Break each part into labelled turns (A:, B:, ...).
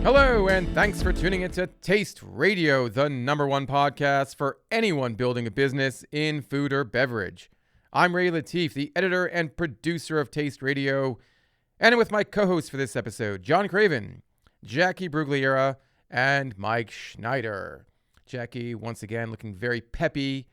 A: Hello, and thanks for tuning into Taste Radio, the #1 podcast for anyone building a business in food or beverage. I'm Ray Latif, the editor and producer of Taste Radio, and with my co-hosts for this episode, John Craven, Jacqui Brugliera, and Mike Schneider. Jacqui, once again, looking very peppy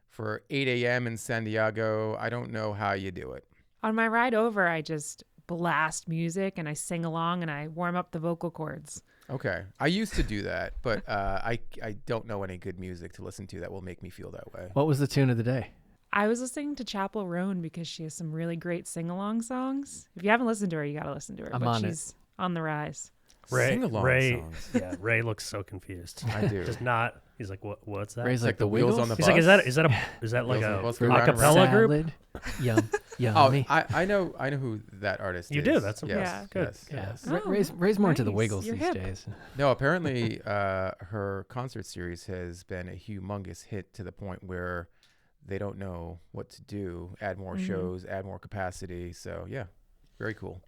A: for 8 a.m. in San Diego. I don't know how you do it.
B: On my ride over, I just blast music and I sing along and I warm up the vocal cords.
A: Okay. I used to do that, but I don't know any good music to listen to that will make me feel that way.
C: What was the tune of the day?
B: I was listening to Chapel Roan because she has some really great sing-along songs. If you haven't listened to her, you got to listen to her.
C: I'm
B: but
C: on
B: she's on the rise.
D: Ray
A: songs.
D: Yeah, Ray looks so confused.
A: I do.
D: Just not. He's like, what's that?
C: Ray's
A: like the wheels on the
D: He's
A: bus.
D: like, is that like a
A: Wheels
D: a
A: on the bus.
D: cappella group?
C: Yum,
A: Oh,
C: yummy.
A: I know who that artist is.
D: You do? That's
A: yes,
D: good.
A: Yes,
C: Yeah.
A: yes.
B: Oh,
C: Ray's more into the
B: nice.
C: Wiggles
B: You're
C: these
B: hip.
C: days.
A: No, apparently her concert series has been a humongous hit to the point where they don't know what to do. Add more shows, add more capacity. So yeah, very cool.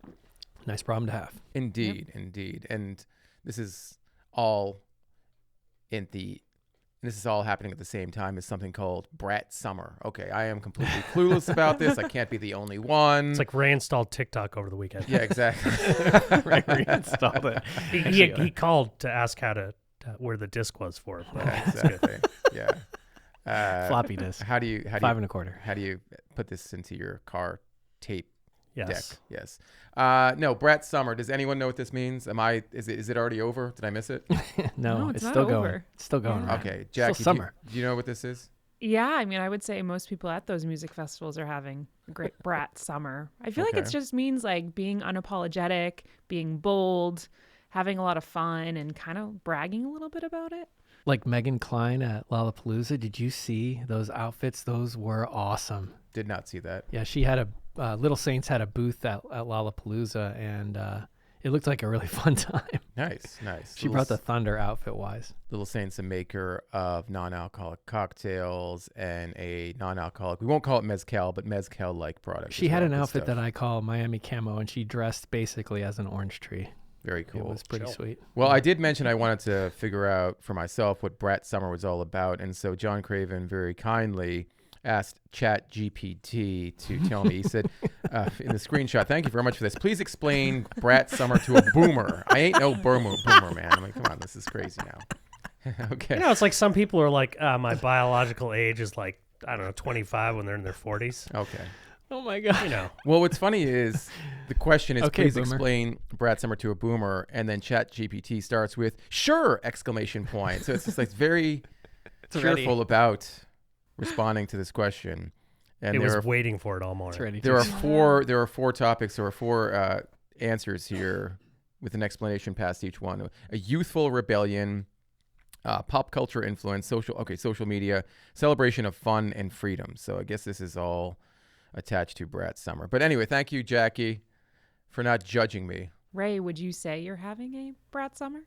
C: Nice problem to have.
A: Indeed, indeed. And this is all happening at the same time as something called Brat Summer. Okay, I am completely clueless about this. I can't be the only one.
D: It's like Ray installed TikTok over the weekend.
A: Yeah, exactly.
C: Ray reinstalled it.
D: He called to ask how to where the disc was for it. But that's good.
A: Exactly. Yeah.
C: Floppy disk.
A: How do you
C: 5 1/4.
A: how do you put this into your car tape
D: Yes.
A: deck? Yes. No, Brat Summer. Does anyone know what this means? Is it already over? Did I miss it?
C: No,
B: it's
C: it's
B: not
C: still going.
B: over.
C: It's still going.
B: Yeah.
C: Right?
A: Okay,
C: Still
A: Jacqui,
C: summer.
A: do you know what this is?
B: Yeah, I mean, I would say most people at those music festivals are having a great brat summer. I feel like
A: Okay.
B: it just means like being unapologetic, being bold, having a lot of fun, and kind of bragging a little bit about it.
C: Like Megan Klein at Lollapalooza. Did you see those outfits? Those were awesome.
A: Did not see that.
C: Yeah, she had Little Saints had a booth at Lollapalooza, and it looked like a really fun time.
A: Nice.
C: She brought the thunder outfit-wise.
A: Little Saint's a maker of non-alcoholic cocktails and a non-alcoholic, we won't call it mezcal, but mezcal-like product.
C: She had an outfit that I call Miami Camo, and she dressed basically as an orange tree.
A: Very
C: It
A: cool.
C: was pretty sweet.
A: Well, I did mention I wanted to figure out for myself what Brat Summer was all about, and so John Craven very kindly asked ChatGPT to tell me. He said in the screenshot, "Thank you very much for this. Please explain Brat Summer to a boomer." I ain't no boomer, man. I'm like, come on, this is crazy now. Okay.
D: You know, it's like some people are like, my biological age is like, I don't know, 25 when they're in their 40s.
A: Okay.
C: Oh my God.
D: You know.
A: Well, what's funny is the question is,
C: Okay,
A: please
C: boomer.
A: explain Brat Summer to a boomer, and then ChatGPT starts with "sure!" exclamation point. So it's just like very cheerful about responding to this question. And
D: It
A: there
D: was
A: are
D: waiting for it all morning.
C: It's ready
A: there
C: to
A: are four topics or four answers here with an explanation past each one. A youthful rebellion, pop culture influence, social media, celebration of fun and freedom. So I guess this is all attached to Brat Summer. But anyway, thank you, Jacqui, for not judging me.
B: Ray, would you say you're having a brat summer?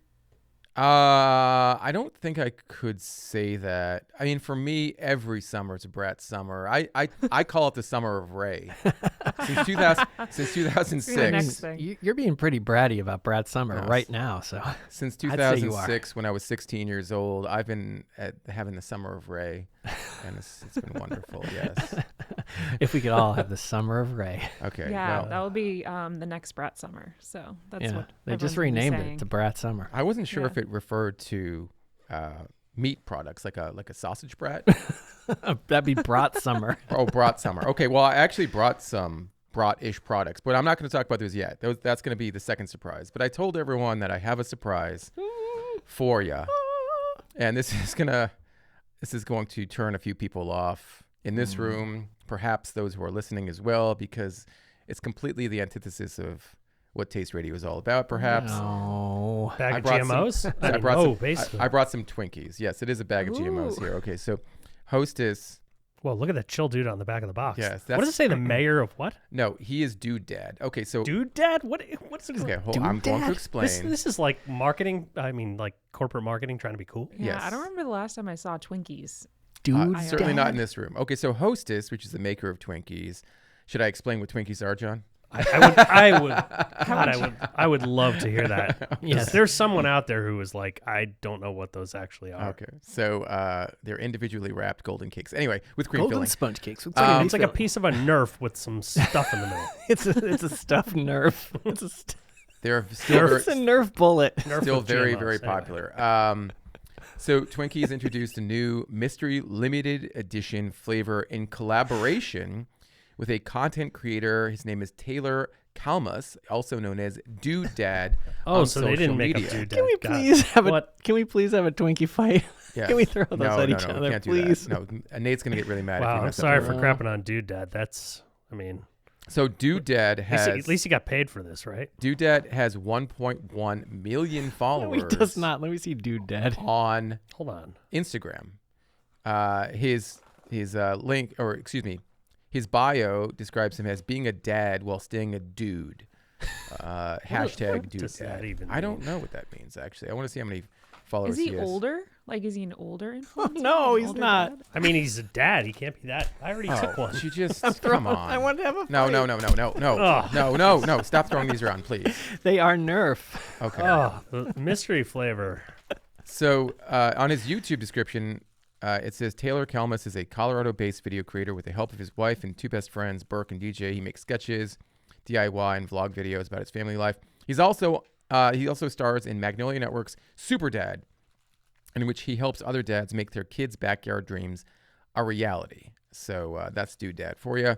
A: I don't think I could say that. I mean, for me, every summer is a Brat Summer. I call it the summer of Ray. Since 2006.
B: The next thing.
C: You're being pretty bratty about Brad Summer
A: Yes.
C: right now. So
A: Since
C: I'd say you
A: 2006, when I was 16 years old, I've been having the summer of Ray, and it's been wonderful. Yes.
C: if we could all have the summer of Ray.
A: Okay.
B: Yeah,
A: Well,
B: that will be the next brat summer. So that's
C: Yeah,
B: what
C: they just
B: everyone's been
C: renamed
B: saying.
C: it to Brat Summer.
A: I wasn't sure
B: Yeah.
A: if it referred to meat products, like a sausage brat.
C: That'd be Brat Summer.
A: Oh, brat summer. Okay. Well, I actually brought some brat-ish products, but I'm not going to talk about those yet. That's going to be the second surprise. But I told everyone that I have a surprise for you, and this is going to turn a few people off in this room, perhaps those who are listening as well, because it's completely the antithesis of what Taste Radio is all about, perhaps.
C: No.
D: Bag
A: I
D: of
A: brought some-
D: GMOs?
A: basically. I brought some Twinkies. Yes, it is a bag of GMOs
B: Ooh.
A: here. Okay, so Hostess.
D: Well, look at that chill dude on the back of the box.
A: Yes,
D: What does it say? The mayor of what?
A: No, he is Dude Dad. Okay, so
D: Dude Dad? What's it?
A: okay, I'm
C: Dude
A: going to
C: Dad?
A: explain.
D: This is like marketing. I mean, like corporate marketing trying to be cool.
B: Yeah,
A: Yes.
B: I don't remember the last time I saw Twinkies.
C: Dude,
A: Certainly
C: Dad.
A: not in this room. Okay, so Hostess, which is the maker of Twinkies. Should I explain what Twinkies are, John?
D: I would love to hear that.
C: Yes.
D: There's someone out there who is like, I don't know what those actually are.
A: Okay, so they're individually wrapped golden cakes. Anyway, with cream
C: Golden
A: filling.
C: sponge cakes. With
D: It's like a piece of a Nerf with some stuff in the middle.
C: it's a stuffed Nerf. It's a
A: They're still
C: it's a Nerf bullet.
A: still
D: with
A: very,
D: GMOs,
A: very
D: anyway.
A: popular. So Twinkies introduced a new mystery limited edition flavor in collaboration with a content creator. His name is Taylor Kalmus, also known as Dude Dad.
D: Oh,
A: on
D: so they
A: social
D: didn't make
A: media.
D: a dude.
C: Can we please have a Twinkie fight?
A: Yeah.
C: Can we throw those
A: No,
C: at
A: no,
C: each
A: no,
C: other,
A: we can't
C: please?
A: do that. No, Nate's gonna get really mad. if you
D: Wow, I'm
A: mess up
D: sorry
A: the
D: for
A: word.
D: crapping on Dude Dad. That's, I mean,
A: So Dude Dad has
D: at least he got paid for this, right?
A: Dude Dad has 1.1 million
C: No,
A: followers.
C: he does not. Let me see Dude Dad.
A: On
D: Hold on.
A: Instagram. His link, or excuse me, his bio describes him as being a dad while staying a dude. Hashtag
D: what
A: Dude
D: does
A: Dad.
D: that even
A: I don't
D: mean?
A: know what that means, actually. I want to see how many followers
B: Is he
A: he has.
B: older? Like, is he an older influencer?
C: No,
B: An
C: he's
B: older
C: not.
B: dad?
D: I mean, he's a dad. He can't be that. I already took one.
A: You just come on.
C: I want to have a fight.
A: No. No. Stop throwing these around, please.
C: They are Nerf.
A: Okay.
D: Oh, the mystery flavor.
A: So on his YouTube description, it says Taylor Kalmus is a Colorado-based video creator with the help of his wife and two best friends, Burke and DJ. He makes sketches, DIY, and vlog videos about his family life. He also stars in Magnolia Network's Super Dad, in which he helps other dads make their kids' backyard dreams a reality. So that's Dude Dad for you.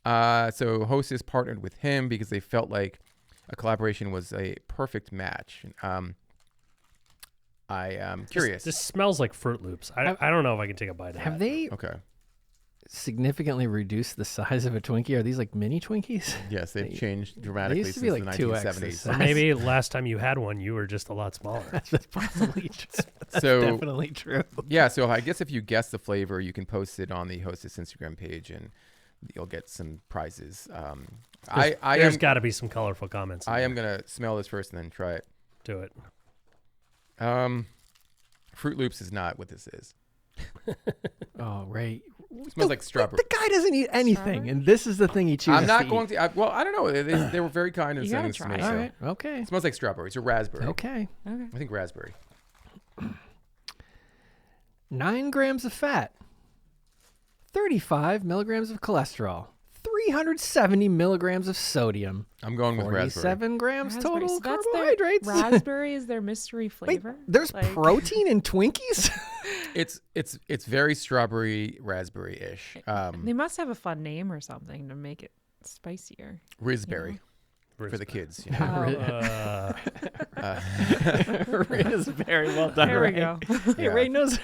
A: So Hostess partnered with him because they felt like a collaboration was a perfect match. I am curious.
D: This smells like Fruit Loops. I don't know if I can take a bite of
C: Have
D: that.
C: they
A: Okay.
C: significantly reduced the size of a Twinkie? Are these like mini Twinkies?
A: Yes, they've changed
C: They
A: dramatically
C: used to
A: since
C: be
A: the
C: like 2x
A: 1970s.
C: this
D: Or maybe last time you had one, you were just a lot smaller.
C: That's possibly true. That's
A: So-
C: definitely true.
A: Yeah, so I guess if you guess the flavor, you can post it on the Hostess Instagram page, and you'll get some prizes.
D: There's got to be some colorful comments.
A: I am gonna smell this first and then try it.
D: Do it.
A: Fruit Loops is not what this is.
C: Oh, Ray.
A: It smells like strawberry.
C: The guy doesn't eat anything,
B: Strawberry?
C: and this is the thing he chooses
A: I'm not
C: to
A: going
C: eat.
A: to. Well, I don't know. They were very kind in
B: You
A: sending
B: gotta
A: this to me.
B: try
A: So.
C: All right. Okay.
A: It smells like strawberries or raspberry.
C: Okay.
B: Okay.
A: I think raspberry.
C: 9 grams of fat, 35 milligrams of cholesterol, 370 milligrams of sodium,
A: I'm going with raspberry.
C: 47 grams
B: Raspberry.
C: total
B: So that's
C: carbohydrates.
B: Raspberry is their mystery
C: Wait,
B: flavor.
C: there's
B: Like-
C: protein in Twinkies?
A: It's very strawberry raspberry-ish.
B: They must have a fun name or something to make it spicier.
A: Rizzberry for the kids. You know?
C: Raspberry. Well done,
B: There we
C: Ray.
B: go.
C: Hey,
A: Yeah.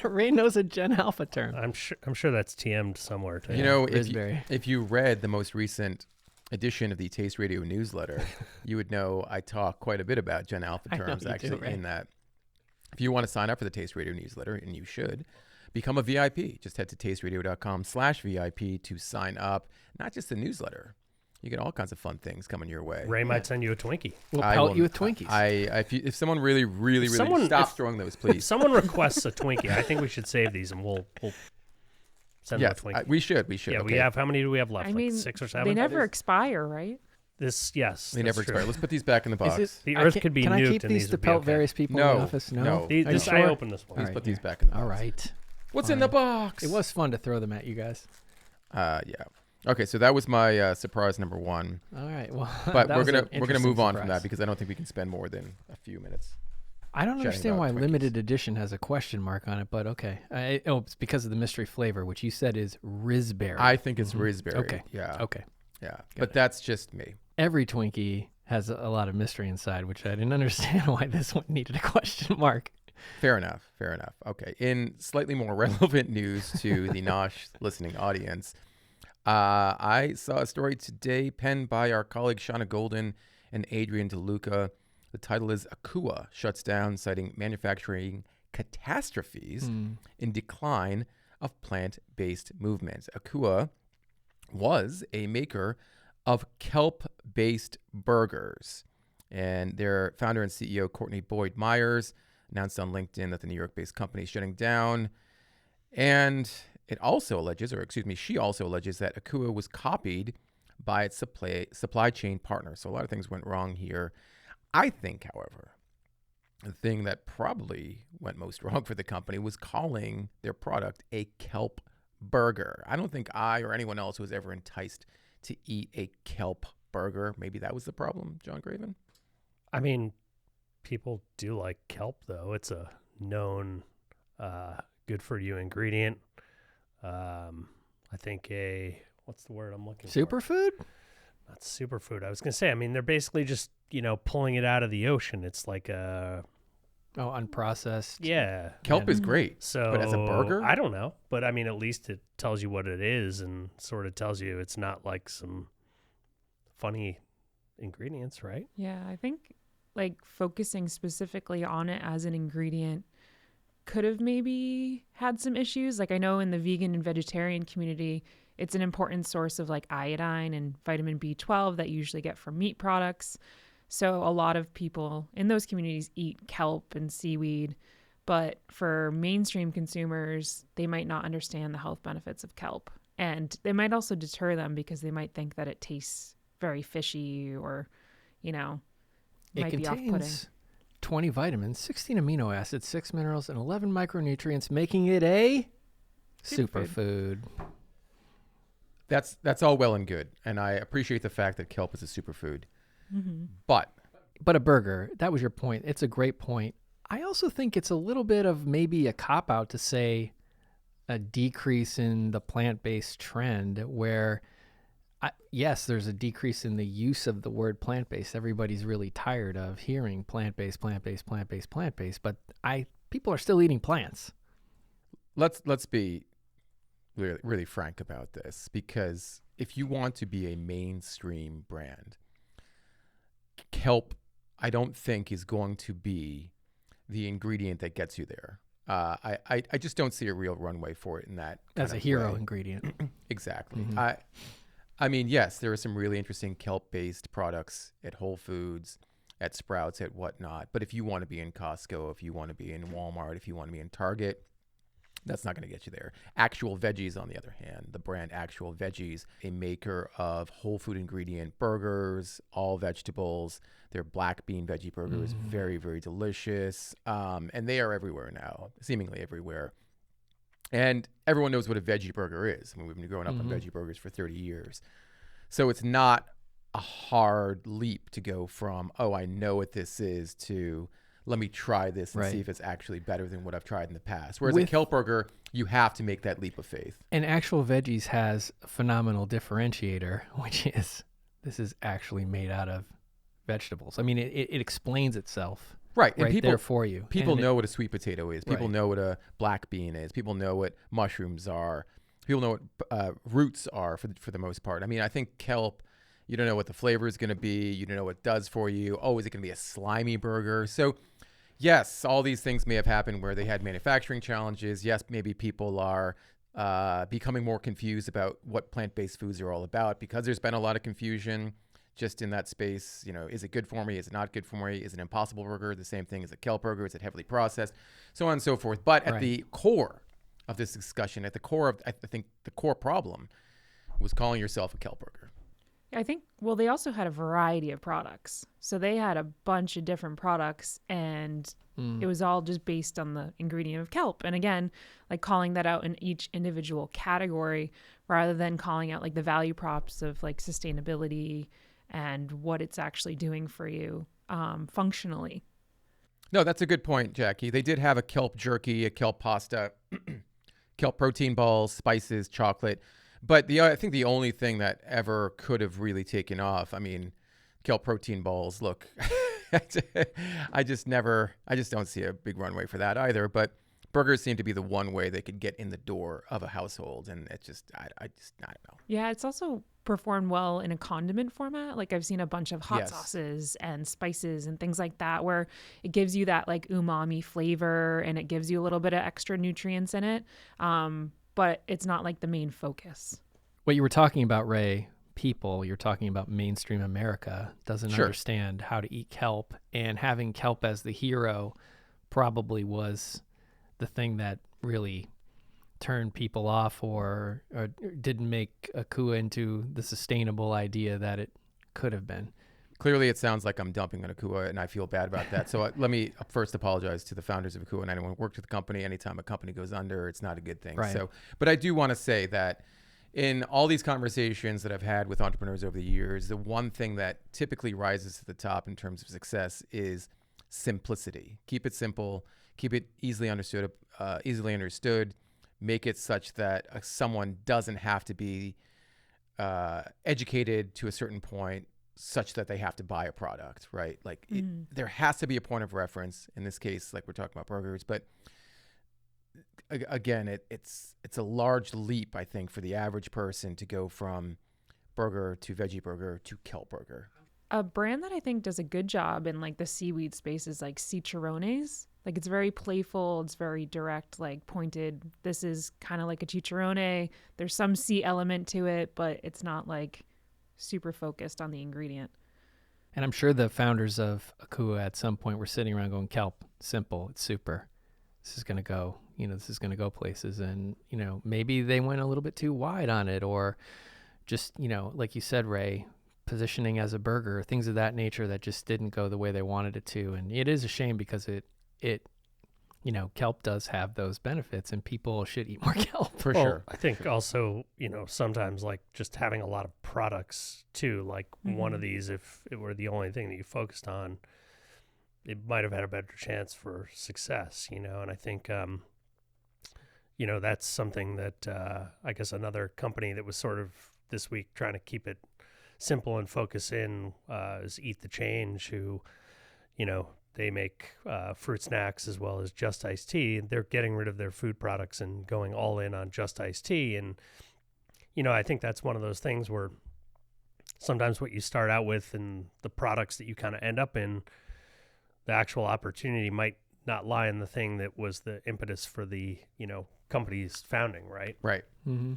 C: Ray knows a Gen Alpha term.
D: I'm sure that's TM'd somewhere. Too.
A: You know,
C: Rizzberry.
A: if you read the most recent edition of the Taste Radio newsletter, you would know I talk quite a bit about Gen Alpha
C: I know
A: terms
C: you do,
A: actually
C: right?
A: in that. If you want to sign up for the Taste Radio newsletter, and you should, become a VIP. Just head to tasteradio.com/VIP to sign up. Not just the newsletter. You get all kinds of fun things coming your way.
D: Ray might send you a Twinkie.
C: We'll
A: I
C: pelt
A: will-
C: you with Twinkies.
A: If someone really
D: Someone-
A: stop
D: if-
A: throwing those,
D: If
A: please.
D: someone requests a Twinkie, I think we should save these and we'll send
A: Yes,
D: them a Twinkie.
A: we should.
D: Yeah,
A: okay.
D: we have. How many do we have left?
B: I
D: Like
B: mean,
D: 6 or 7.
B: they never expire, right?
D: Yes,
A: They
D: that's
A: never
D: true.
A: expire. Let's put these back in the box.
C: Is it,
D: The
C: I
D: Earth
C: can-
D: could be
C: Can I
D: nuked
C: keep
D: and
C: these
D: these
C: to
D: would be
C: pelt
D: okay.
C: various people
A: No,
C: in the office?
A: no.
C: No. Are you
D: I
C: sure?
D: opened this one.
C: All
A: Please
C: right,
A: put
C: here.
A: these back in the box.
C: All right.
A: What's in the box?
C: It was fun to throw them at you guys.
A: Yeah. Okay, so that was my surprise number one.
C: All right. Well,
A: But
C: that
A: we're
C: was an
A: gonna
C: interesting
A: move on from
C: surprise.
A: that because I don't think we can spend more than a few minutes.
C: I don't
A: chatting
C: understand
A: about
C: why
A: Twinkies.
C: limited edition has a question mark on it, but okay. It's because of the mystery flavor, which you said is Rizzberry.
A: I think it's Rizzberry.
C: Okay.
A: Yeah.
C: Okay.
A: Yeah. But that's just me.
C: Every Twinkie has a lot of mystery inside, which I didn't understand why this one needed a question mark.
A: Fair enough. Fair enough. Okay. In slightly more relevant news to the Nosh listening audience, I saw a story today penned by our colleagues Shauna Golden and Adrian DeLuca. The title is Akua shuts down, citing manufacturing catastrophes in decline of plant-based movements. Akua was a maker of kelp-based burgers. And their founder and CEO, Courtney Boyd Myers, announced on LinkedIn that the New York-based company is shutting down. And she also alleges that Akua was copied by its supply chain partner. So a lot of things went wrong here. I think, however, the thing that probably went most wrong for the company was calling their product a kelp burger. I don't think I or anyone else was ever enticed to eat a kelp burger. Maybe that was the problem, John Graven?
D: I mean, people do like kelp, though. It's a known good for you ingredient. I think what's the word I'm looking for?
C: Superfood?
D: Not superfood. I was going to say, I mean, they're basically just, pulling it out of the ocean. It's like
C: unprocessed.
D: Yeah.
A: Kelp is great.
D: So,
A: but as a burger?
D: I don't know. But I mean, at least it tells you what it is and sort of tells you it's not like some funny ingredients, right?
B: Yeah, I think like focusing specifically on it as an ingredient could have maybe had some issues. Like I know in the vegan and vegetarian community, it's an important source of like iodine and vitamin B12 that you usually get from meat products. So a lot of people in those communities eat kelp and seaweed, but for mainstream consumers, they might not understand the health benefits of kelp. And they might also deter them because they might think that it tastes very fishy or, might be off-putting.
C: It contains 20 vitamins, 16 amino acids, 6 minerals, and 11 micronutrients, making it a superfood.
A: That's all well and good, and I appreciate the fact that kelp is a superfood.
B: Mm-hmm.
A: But
C: a burger, that was your point. It's a great point. I also think it's a little bit of maybe a cop-out to say a decrease in the plant-based trend where, yes, there's a decrease in the use of the word plant-based. Everybody's really tired of hearing plant-based, plant-based, plant-based, plant-based, but people are still eating plants.
A: let's be really, really frank about this, because if you want to be a mainstream brand, kelp, I don't think is going to be the ingredient that gets you there. I just don't see a real runway for it in that
C: as a hero ingredient.
A: Exactly.
C: Mm-hmm.
A: I mean, yes, there are some really interesting kelp-based products at Whole Foods, at Sprouts, at whatnot. But if you want to be in Costco, if you want to be in Walmart, if you want to be in Target, that's not going to get you there. Actual Veggies, on the other hand, the brand Actual Veggies, a maker of whole food ingredient burgers, all vegetables. Their black bean veggie burger is very, very delicious. And they are everywhere now, seemingly everywhere. And everyone knows what a veggie burger is. I mean, we've been growing up on veggie burgers for 30 years. So it's not a hard leap to go from, oh, I know what this is, to let me try this and see if it's actually better than what I've tried in the past. Whereas a kelp burger, you have to make that leap of faith.
C: And Actual Veggies has a phenomenal differentiator, which is this is actually made out of vegetables. I mean, it explains itself.
A: Right. And people,
C: there for you.
A: People know what a sweet potato is. People know what a black bean is. People know what mushrooms are. People know what roots are for the most part. I mean, I think kelp, you don't know what the flavor is going to be. You don't know what it does for you. Oh, is it going to be a slimy burger? So, yes, all these things may have happened where they had manufacturing challenges. Yes, maybe people are becoming more confused about what plant-based foods are all about because there's been a lot of confusion just in that space. You know, is it good for me? Is it not good for me? Is it an Impossible Burger the same thing as a kelp burger? Is it heavily processed? So on and so forth. But at the core of this discussion, at the core of, I think the core problem was calling yourself a kelp burger.
B: I think, well, they also had a variety of products. So they had a bunch of different products, and it was all just based on the ingredient of kelp. And again, like calling that out in each individual category rather than calling out like the value props of like sustainability and what it's actually doing for you functionally.
A: No, that's a good point, Jacqui. They did have a kelp jerky, a kelp pasta, kelp protein balls, spices, chocolate. But I think the only thing that ever could have really taken off, I mean, kelp protein balls, look, I just don't see a big runway for that either. But burgers seem to be the one way they could get in the door of a household. And it's just, I don't know.
B: Yeah, it's also performed well in a condiment format. Like I've seen a bunch of hot sauces and spices and things like that, where it gives you that like umami flavor and it gives you a little bit of extra nutrients in it. But it's not like the main focus.
C: What you were talking about, Ray, you're talking about mainstream America doesn't understand how to eat kelp, and having kelp as the hero probably was the thing that really turned people off or didn't make Akua into the sustainable idea that it could have been.
A: Clearly, it sounds like I'm dumping on Akua, and I feel bad about that. So let me first apologize to the founders of Akua and anyone who worked with the company. Anytime a company goes under, it's not a good thing.
C: Right.
A: So, but I do want to say that in all these conversations that I've had with entrepreneurs over the years, the one thing that typically rises to the top in terms of success is simplicity. Keep it simple. Keep it easily understood. Make it such that someone doesn't have to be educated to a certain point, such that they have to buy a product, right? Like there has to be a point of reference. In this case, like we're talking about burgers, but again, it's a large leap, I think, for the average person to go from burger to veggie burger to kelp burger.
B: A brand that I think does a good job in like the seaweed space is like Seacherones. Like it's very playful, it's very direct, like pointed. This is kind of like a chicharrone. There's some sea element to it, but it's not like super focused on the ingredient.
C: And I'm sure the founders of Akua at some point were sitting around going, kelp, simple, it's super. This is going to go, this is going to go places. And, maybe they went a little bit too wide on it, or just, like you said, Ray, positioning as a burger, things of that nature that just didn't go the way they wanted it to. And it is a shame because it kelp does have those benefits, and people should eat more kelp.
A: For sure.
D: I think also, sometimes like just having a lot of products too, like one of these, if it were the only thing that you focused on, it might have had a better chance for success, and I think, that's something that I guess another company that was sort of this week trying to keep it simple and focus in is Eat the Change, who, they make fruit snacks as well as just iced tea. They're getting rid of their food products and going all in on just iced tea. And, I think that's one of those things where sometimes what you start out with and the products that you kind of end up in, the actual opportunity might not lie in the thing that was the impetus for the, company's founding, right?
A: Right.
C: Mm-hmm.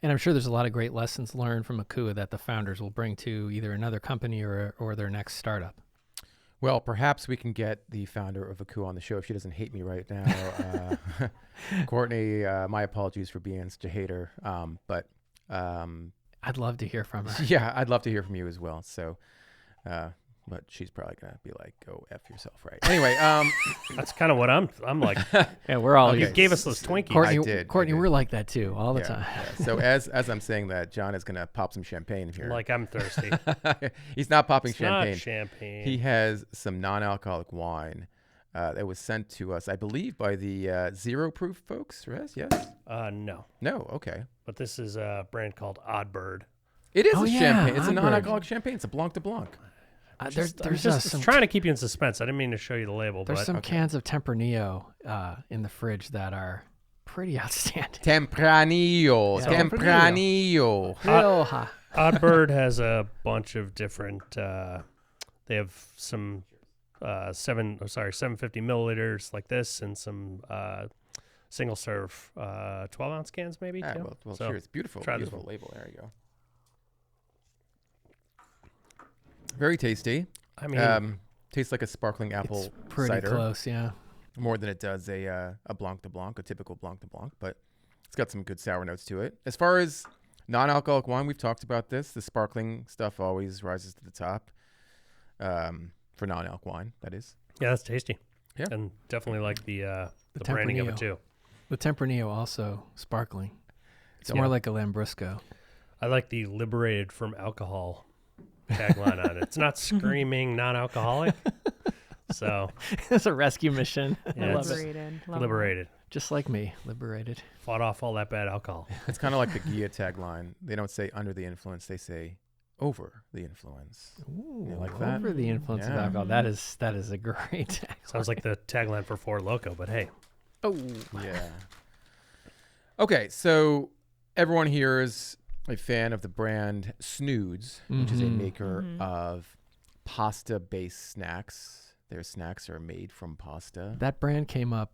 C: And I'm sure there's a lot of great lessons learned from Akua that the founders will bring to either another company or their next startup.
A: Well, perhaps we can get the founder of Akua on the show if she doesn't hate me right now. Courtney, my apologies for being such a hater. But
C: I'd love to hear from her.
A: Yeah, I'd love to hear from you as well. So, but she's probably going to be like, go F yourself, right? Anyway.
D: That's kind of what I'm like.
C: Yeah, we're all.
D: You gave us those Twinkies.
C: Courtney, we're like that too, all the time.
A: Yeah. So as I'm saying that, John is going to pop some champagne here.
D: Like I'm thirsty.
A: He's not popping
D: It's
A: champagne.
D: not champagne.
A: He has some non-alcoholic wine that was sent to us, I believe, by the Zero Proof folks. Yes?
D: No.
A: No, okay.
D: But this is a brand called Oddbird.
A: It is champagne. It's a
C: Oddbird.
A: non-alcoholic champagne. It's a Blanc de Blanc.
C: There's
D: some trying to keep you in suspense. I didn't mean to show you the label.
C: There's
D: but
C: some cans of Tempranillo in the fridge that are pretty outstanding.
A: Tempranillo.
C: Yeah.
A: Tempranillo.
D: Oddbird has a bunch of different. They have some 750 milliliters like this, and some single serve 12-ounce cans maybe.
A: Ah,
D: yeah.
A: well,
D: So,
A: sure. It's beautiful.
D: try this
A: Beautiful label. There you go. Very tasty.
D: I mean,
A: Tastes like a sparkling apple
C: It's pretty
A: cider.
C: close, yeah.
A: More than it does a Blanc de Blanc, a typical Blanc de Blanc, but it's got some good sour notes to it. As far as non-alcoholic wine, we've talked about this. The sparkling stuff always rises to the top for non-alc wine, that is.
D: yeah, that's tasty.
A: Yeah.
D: And definitely like the branding of it
C: Tempranillo.
D: too.
C: The Tempranillo also sparkling. It's
D: Yeah.
C: more like a Lambrusco.
D: I like the liberated from alcohol tagline on it. It's not screaming non-alcoholic. So
C: It's a rescue mission.
D: Yeah,
C: I love it.
B: Liberated. Love
D: liberated.
C: Just like me, liberated.
D: Fought off all that bad alcohol.
A: It's kind of like the Ghia tagline. They don't say under the influence, they say over the influence.
C: Ooh,
A: You like that?
C: Over the influence of
A: Yeah.
C: alcohol. That is a great tagline.
D: Sounds like the tagline for Four Loko, but hey.
C: Oh,
A: Yeah. Okay, so everyone here is a fan of the brand Snoods, which is a
C: Mhm.
A: maker of pasta-based snacks. Their snacks are made from pasta.
C: that brand came up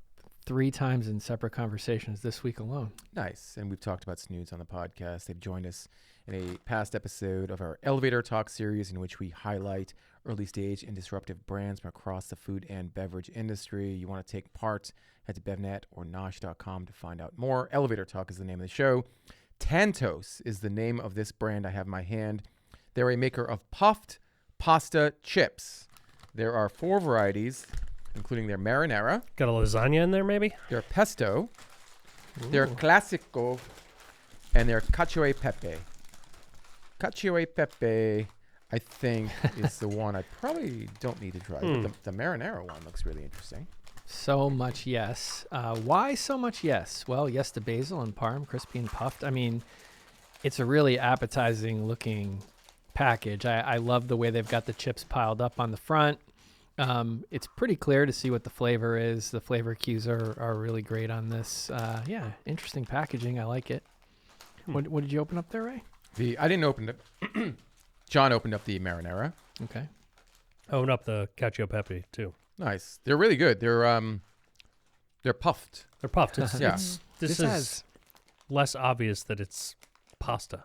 C: 3 times in separate conversations this week alone.
A: Nice. And we've talked about snoods on the podcast. They've joined us in a past episode of our Elevator Talk series, in which we highlight early stage and disruptive brands from across the food and beverage industry. You want to take part, head to BevNet or nosh.com to find out more. Elevator Talk is the name of the show. Tantos is the name of this brand I have in my hand. They're a maker of puffed pasta chips. There are 4 varieties, including their marinara,
D: Got a lasagna in there, maybe?
A: their pesto, their classico, and their cacio e pepe. Cacio e pepe, I think, is the one I probably don't need to try. But the marinara one looks really interesting.
C: So much yes. Why so much yes? Well, yes to basil and parm, crispy and puffed. I mean, it's a really appetizing looking package. I love the way they've got the chips piled up on the front. It's pretty clear to see what the flavor is. The flavor cues are really great on this. Yeah, interesting packaging. I like it. What did you open up there, Ray?
A: I didn't open it. John opened up the marinara.
C: Okay.
D: Open up the cacio pepe, too.
A: Nice. They're really good. They're puffed.
D: They're puffed. It's,
A: Yeah.
D: This is less obvious that it's pasta.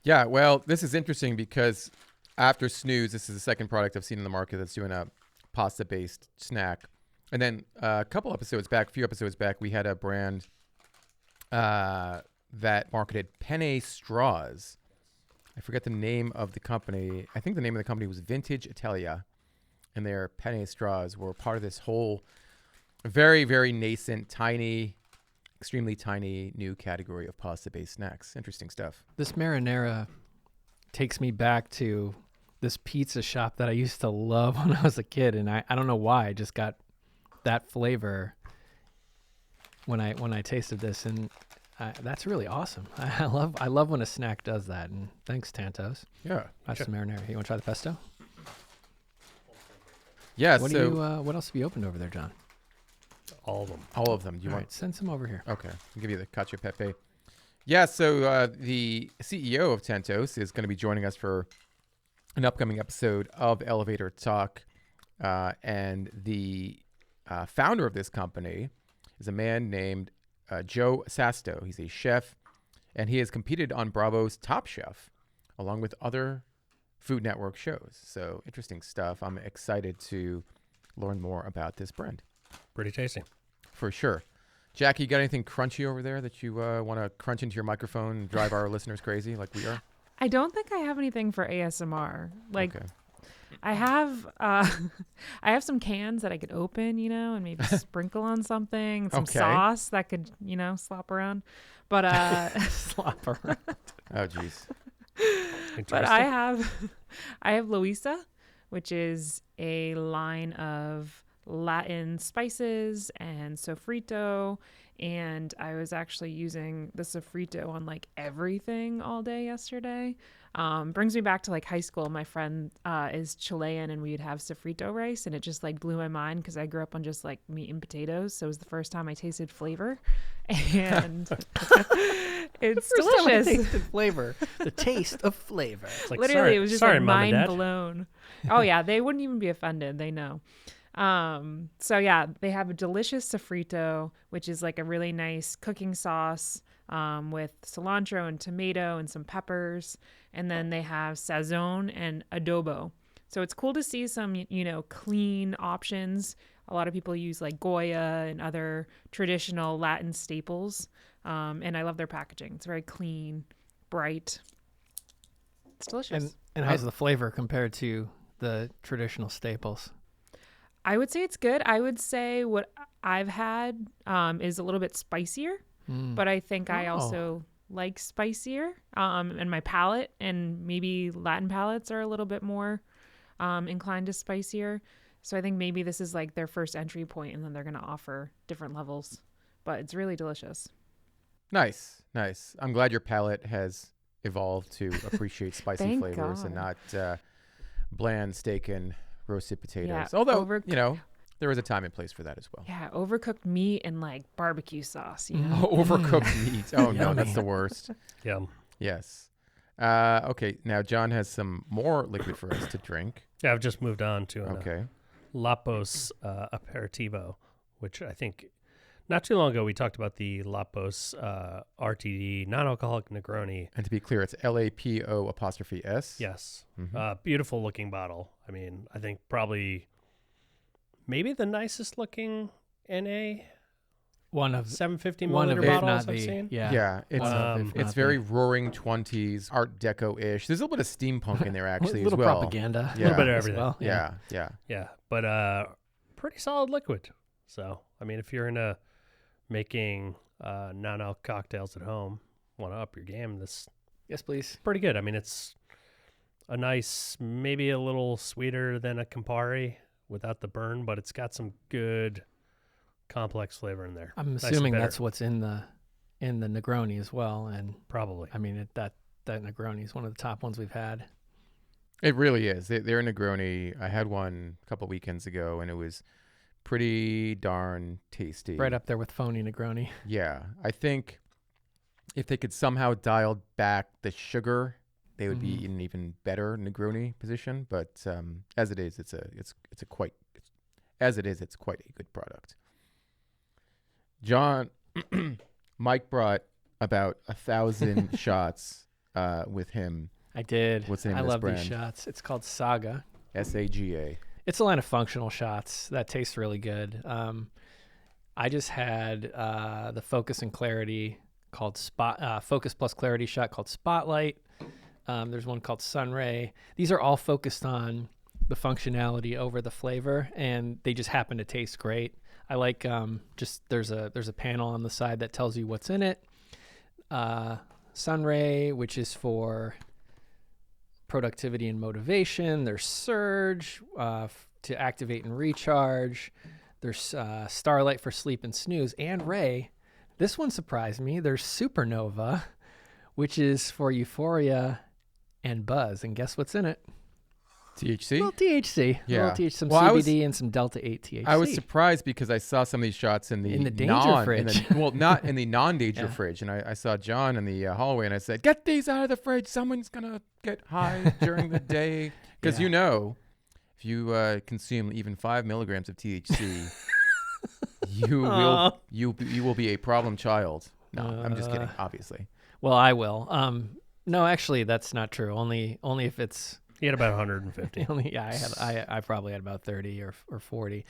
A: Yeah, well, this is interesting because after Snooze, this is the second product I've seen in the market that's doing a pasta-based snack. And then a few episodes back, we had a brand that marketed Penne straws. I forget the name of the company. I think the name of the company was Vintage Italia. And their Penne straws were part of this whole very, very nascent, tiny, extremely tiny new category of pasta-based snacks. Interesting stuff.
C: This marinara takes me back to this pizza shop that I used to love when I was a kid, and I don't know why I just got that flavor when I tasted this, and that's really awesome. I love when a snack does that, and thanks, Tantos.
A: Yeah.
C: That's the marinara. You want to try the pesto?
A: Yeah.
C: What else have you opened over there, John?
D: All of them.
A: All of them. Do you
C: All
A: want?
C: right, send some over here.
A: Okay, I'll give you the cacio pepe. Yeah, so the CEO of Tantos is going to be joining us for an upcoming episode of Elevator Talk. And the founder of this company is a man named Joe Sasto. He's a chef, and he has competed on Bravo's Top Chef, along with other Food Network shows. So interesting stuff. I'm excited to learn more about this brand.
D: Pretty tasty.
A: For sure. Jacqui, you got anything crunchy over there that you want to crunch into your microphone and drive our listeners crazy like we are?
B: I don't think I have anything for ASMR. Like,
A: Okay.
B: I have some cans that I could open, and maybe sprinkle on something, some
A: Okay.
B: sauce that could, slop around. But
C: Slop around.
A: Oh, geez.
B: but I have Loisa, which is a line of Latin spices and sofrito, and I was actually using the sofrito on like everything all day yesterday. Brings me back to like high school. My friend is Chilean, and we'd have sofrito rice, and it just like blew my mind because I grew up on just like meat and potatoes, so it was the first time I tasted flavor, and it's delicious.
C: Tasted flavor, the taste of flavor.
D: It's like,
B: Literally,
D: sorry,
B: it was just
D: sorry,
B: like
D: Mom and
B: mind
D: Dad.
B: blown. Oh yeah, they wouldn't even be offended. They know. So yeah, they have a delicious sofrito, which is like a really nice cooking sauce with cilantro and tomato and some peppers. And then they have sazon and adobo. So it's cool to see some, clean options. A lot of people use like Goya and other traditional Latin staples. And I love their packaging. It's very clean, bright. It's delicious.
C: And how's the flavor compared to the traditional staples?
B: I would say it's good. I would say what I've had is a little bit spicier, but I think I also like spicier. And my palate and maybe Latin palates are a little bit more inclined to spicier. So I think maybe this is like their first entry point, and then they're going to offer different levels. But it's really delicious.
A: Nice. I'm glad your palate has evolved to appreciate spicy
B: Thank
A: flavors and
B: God.
A: not bland steak and roasted potatoes.
B: Yeah,
A: Although, there is a time and place for that as well.
B: Yeah, overcooked meat and like barbecue sauce,
A: Overcooked meat. Oh, no,
C: Yummy.
A: that's the worst.
D: Yum.
A: Yes. Okay, now John has some more liquid for us to drink.
D: Yeah, I've just moved on to
A: Okay.
D: Lapo's aperitivo, which I think Not too long ago, we talked about the Lapos RTD non-alcoholic Negroni.
A: And to be clear, it's LAPO''S.
D: Yes.
A: Mhm.
D: Beautiful looking bottle. I mean, I think probably maybe the nicest looking NA
C: One of
D: 750
C: one of
D: milliliter
C: if
D: bottles
C: not
D: I've
C: the
D: seen.
C: yeah.
A: It's
C: One of, if
A: it's
C: not
A: very
C: the-
A: roaring 20s, Art Deco-ish. There's a little bit of steampunk in there actually
C: a little
A: as well.
C: propaganda,
A: Yeah. A little bit
D: of
C: as
D: everything.
C: well.
A: Yeah, yeah.
D: Yeah, but pretty solid liquid. So, I mean, if you're into making non-alc cocktails at home, want to up your game, this
C: Yes, please.
D: pretty good. I mean, it's a nice, maybe a little sweeter than a Campari without the burn, but it's got some good complex flavor in there.
C: I'm
D: Nice and
C: assuming
D: bitter.
C: that's what's in the Negroni as well, and
D: Probably.
C: I mean that Negroni is one of the top ones we've had.
A: It really is. They're a Negroni. I had one a couple weekends ago, and it was pretty darn tasty.
C: Right up there with phony Negroni.
A: Yeah. I think if they could somehow dial back the sugar, they would be in an even better Negroni position. But as it is, it's quite a good product. John, Mike brought about 1,000 shots with him.
C: I did.
A: What's the name
C: I
A: of this
C: love these
A: brand?
C: shots. It's called Saga.
A: SAGA.
C: It's a line of functional shots that taste really good. I just had the Focus and Clarity called Focus plus Clarity shot called Spotlight. There's one called Sunray. These are all focused on the functionality over the flavor, and they just happen to taste great. I like just there's a panel on the side that tells you what's in it. Sunray, which is for productivity and motivation. There's Surge to activate and recharge. There's Starlight for sleep and snooze. And Ray, this one surprised me. There's Supernova, which is for euphoria and buzz. And guess what's in it?
A: THC?
C: A little THC.
A: Yeah.
C: A little THC, some
A: Well,
C: CBD and some Delta 8 THC.
A: I was surprised because I saw some of these shots in the
C: danger fridge.
A: well, not in the non-danger
C: Yeah.
A: fridge. And I saw John in the hallway, and I said, "Get these out of the fridge. Someone's gonna get high during the day." Because
C: Yeah.
A: if you consume even 5 milligrams of THC, you will be a problem child. No, I'm just kidding. Obviously.
C: Well, I will. No, actually, that's not true. Only if it's
D: He had about 150.
C: only. Yeah, I probably had about 30 or 40.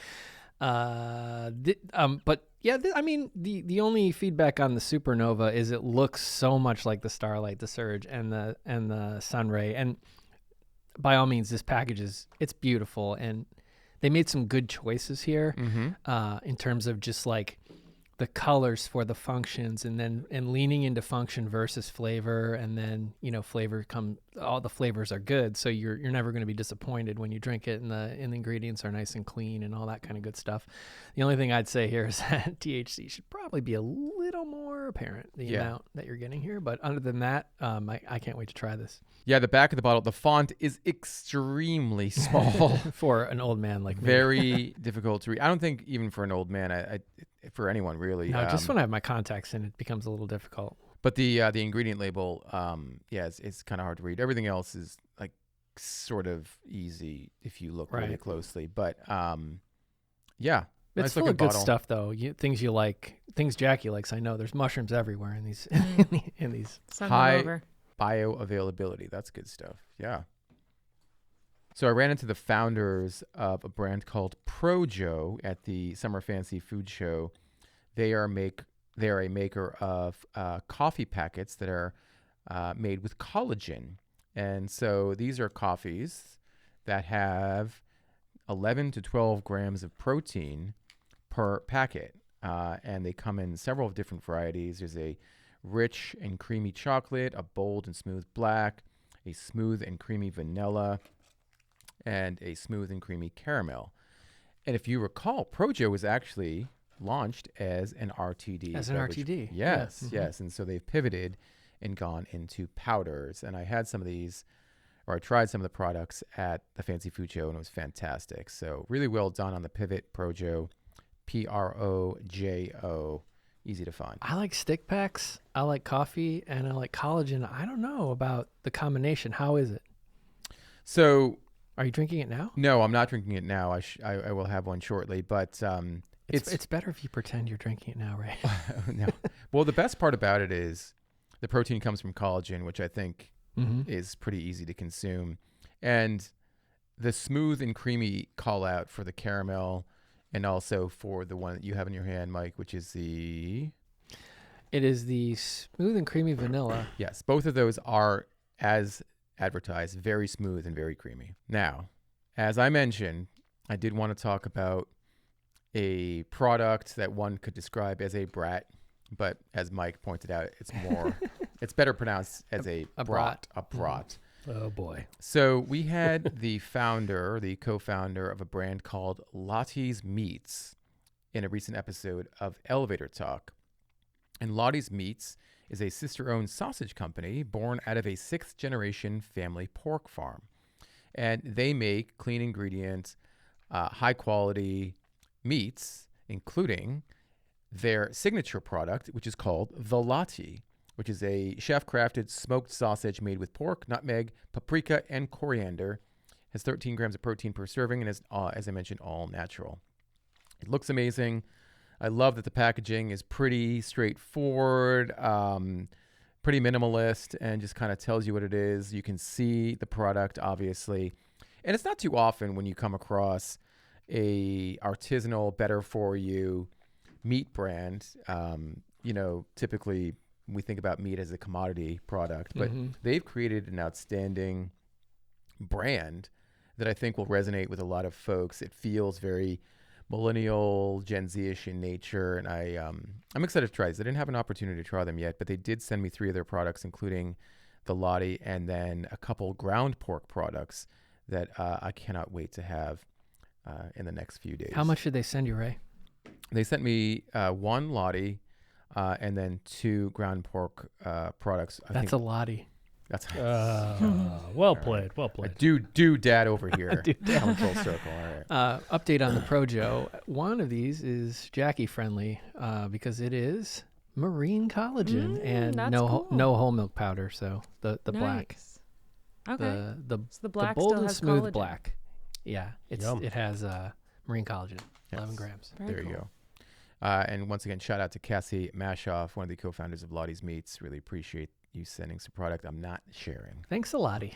C: But yeah, I mean, the only feedback on the Supernova is it looks so much like the Starlight, the Surge, and the Sunray. And by all means, this package it's beautiful, and they made some good choices here in terms of just like the colors for the functions, and leaning into function versus flavor, and then all the flavors are good, so you're never going to be disappointed when you drink it, and the ingredients are nice and clean and all that kind of good stuff. The only thing I'd say here is that THC should probably be a little more apparent, the amount that you're getting here, but other than that, I can't wait to try this.
A: Yeah, the back of the bottle, the font is extremely small.
C: For an old man like me.
A: Very difficult to read. I don't think even for an old man, I for anyone really.
C: No, just when I have my contacts in, it becomes a little difficult.
A: But the ingredient label, it's kind of hard to read. Everything else is like sort of easy if you look really
C: Right.
A: closely. But
C: It's
A: nice
C: full
A: looking
C: of good
A: bottle.
C: stuff, though. Things you like, things Jacqui likes. I know there's mushrooms everywhere in these. in these.
B: Send
A: Hi.
B: them over.
A: Bioavailability. That's good stuff. Yeah. So I ran into the founders of a brand called Projo at the Summer Fancy Food Show. They are a maker of coffee packets that are made with collagen. And so these are coffees that have 11 to 12 grams of protein per packet. And they come in several different varieties. There's a rich and creamy chocolate, a bold and smooth black, a smooth and creamy vanilla, and a smooth and creamy caramel. And if you recall, Projo was actually launched as an RTD.
C: As an
A: beverage.
C: RTD.
A: Yes,
C: Yeah.
A: yes. And so they've pivoted and gone into powders. And I had some of these, or I tried some of the products at the Fancy Food Show, and it was fantastic. So really well done on the pivot, Projo, Projo. Easy to find.
C: I like stick packs. I like coffee, and I like collagen. I don't know about the combination. How is it?
A: So
C: Are you drinking it now?
A: no, I'm not drinking it now. I will have one shortly. But
C: It's better if you pretend you're drinking it now, Ray.
A: No. Well, the best part about it is the protein comes from collagen, which I think is pretty easy to consume. And the smooth and creamy call out for the caramel and also for the one that you have in your hand, Mike, which is the...
C: It is the smooth and creamy vanilla.
A: Yes, both of those are, as advertised, very smooth and very creamy. Now, as I mentioned, I did want to talk about a product that one could describe as a brat, but as Mike pointed out, it's more, it's better pronounced as a brat. A brat.
D: Oh boy.
A: So we had the co-founder of a brand called Lottie's Meats in a recent episode of Elevator Talk. And Lottie's Meats is a sister-owned sausage company born out of a 6th-generation family pork farm. And they make clean ingredient, high-quality meats, including their signature product, which is called the Lottie, which is a chef-crafted smoked sausage made with pork, nutmeg, paprika, and coriander. Has 13 grams of protein per serving and is, as I mentioned, all natural. It looks amazing. I love that the packaging is pretty straightforward, pretty minimalist, and just kind of tells you what it is. You can see the product, obviously. And it's not too often when you come across a artisanal, better for you meat brand. Typically we think about meat as a commodity product, but they've created an outstanding brand that I think will resonate with a lot of folks. It feels very millennial, Gen Z-ish in nature, and I'm excited to try this. I didn't have an opportunity to try them yet, but they did send me 3 of their products, including the Lottie and then a couple ground pork products that I cannot wait to have in the next few days.
C: How much did they send you, Ray?
A: They sent me 1 Lottie and then 2 ground pork products.
C: That's a Lottie.
A: That's
D: well played. Well played.
A: Do dad over here. Coming full circle. All right.
C: Update on the Projo. One of these is Jacqui friendly because it is marine collagen and no whole milk powder. So the black.
B: Okay.
C: The
B: black
C: bold
B: still
C: and
B: has
C: smooth
B: collagen.
C: black. Yeah, it has marine collagen.
A: Yes.
C: 11 grams.
A: There you go. And once again, shout out to Cassie Mashoff, one of the co-founders of Lottie's Meats. Really appreciate you sending some product I'm not sharing.
C: Thanks a Lottie.